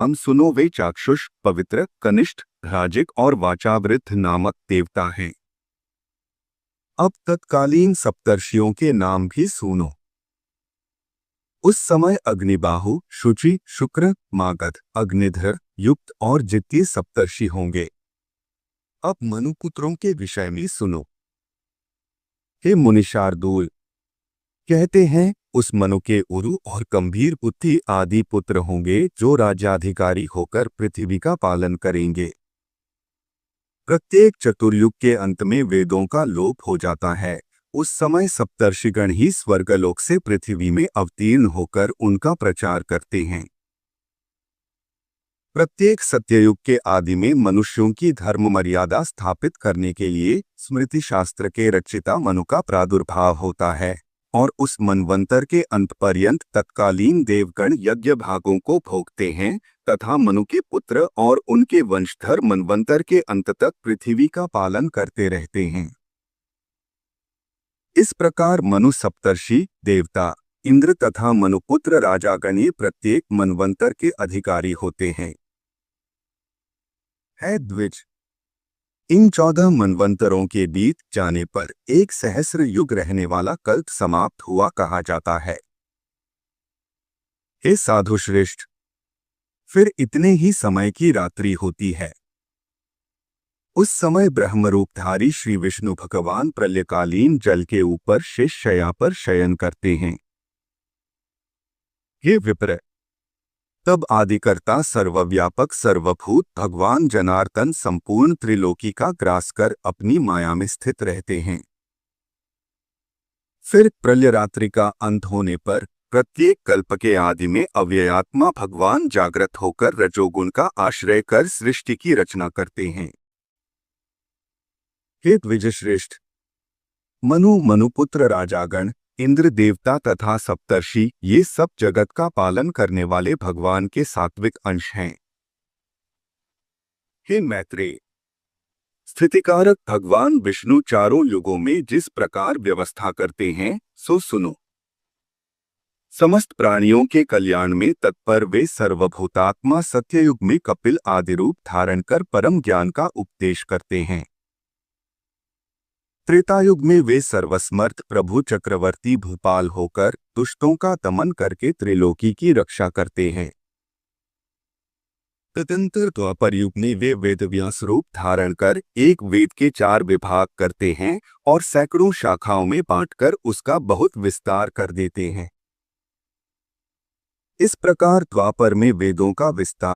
हम सुनो वे चाक्षुष, पवित्र, कनिष्ठ, राजिक और वाचावृत नामक देवता हैं। अब तत्कालीन सप्तर्षियों के नाम भी सुनो। उस समय अग्निबाहु, शुचि, शुक्र, मागध, अग्निधर, युक्त और जित्ती सप्तर्षि होंगे। अब मनुपुत्रों के विषय में सुनो। हे मुनिशार्दूल, कहते हैं उस मनु के उरु और गंभीर बुद्धि आदि पुत्र होंगे जो राज्याधिकारी होकर पृथ्वी का पालन करेंगे। प्रत्येक चतुर्युग के अंत में वेदों का लोप हो जाता है। उस समय सप्तर्षिगण ही स्वर्गलोक से पृथ्वी में अवतीर्ण होकर उनका प्रचार करते हैं। प्रत्येक सत्ययुग के आदि में मनुष्यों की धर्म मर्यादा स्थापित करने के लिए स्मृति शास्त्र के रचिता मनु का प्रादुर्भाव होता है और उस मनवंतर के अंत पर्यंत तत्कालीन देवगण यज्ञ भागों को भोगते हैं तथा मनु के पुत्र और उनके वंशधर मनवंतर के अंत तक पृथ्वी का पालन करते रहते हैं। इस प्रकार मनु सप्तर्षि, देवता, इंद्र तथा मनुपुत्र राजागण ये प्रत्येक मनवंतर के अधिकारी होते हैं। है द्विज, इन 14 मनवंतरों के बीत जाने पर एक सहस्र युग रहने वाला कल्प समाप्त हुआ कहा जाता है। हे साधुश्रेष्ठ, फिर इतने ही समय की रात्रि होती है। उस समय ब्रह्मरूपधारी श्री विष्णु भगवान प्रलयकालीन जल के ऊपर शेष शय्या पर शयन करते हैं। हे विप्र, तब आदिकर्ता सर्वव्यापक सर्वभूत भगवान जनार्दन संपूर्ण त्रिलोकी का ग्रास कर अपनी माया में स्थित रहते हैं। फिर प्रलय रात्रि का अंत होने पर प्रत्येक कल्प के आदि में अव्ययात्मा भगवान जागृत होकर रजोगुण का आश्रय कर सृष्टि की रचना करते हैं। हे द्विजश्रेष्ठ, मनु, मनुपुत्र राजागण, इंद्र, देवता तथा सप्तर्षि ये सब जगत का पालन करने वाले भगवान के सात्विक अंश हैं। हे मैत्रेय, स्थितिकारक भगवान विष्णु चारों युगों में जिस प्रकार व्यवस्था करते हैं सो सुनो। समस्त प्राणियों के कल्याण में तत्पर वे सर्वभूतात्मा सत्ययुग में कपिल आदि रूप धारण कर परम ज्ञान का उपदेश करते हैं। त्रेतायुग में वे सर्वसमर्थ प्रभु चक्रवर्ती भूपाल होकर दुष्टों का दमन करके त्रिलोकी की रक्षा करते हैं। तदंतर द्वापर युग में वे वेदव्यास रूप धारण कर एक वेद के 4 विभाग करते हैं और सैकड़ों शाखाओं में बांटकर उसका बहुत विस्तार कर देते हैं। इस प्रकार द्वापर में वेदों का विस्तार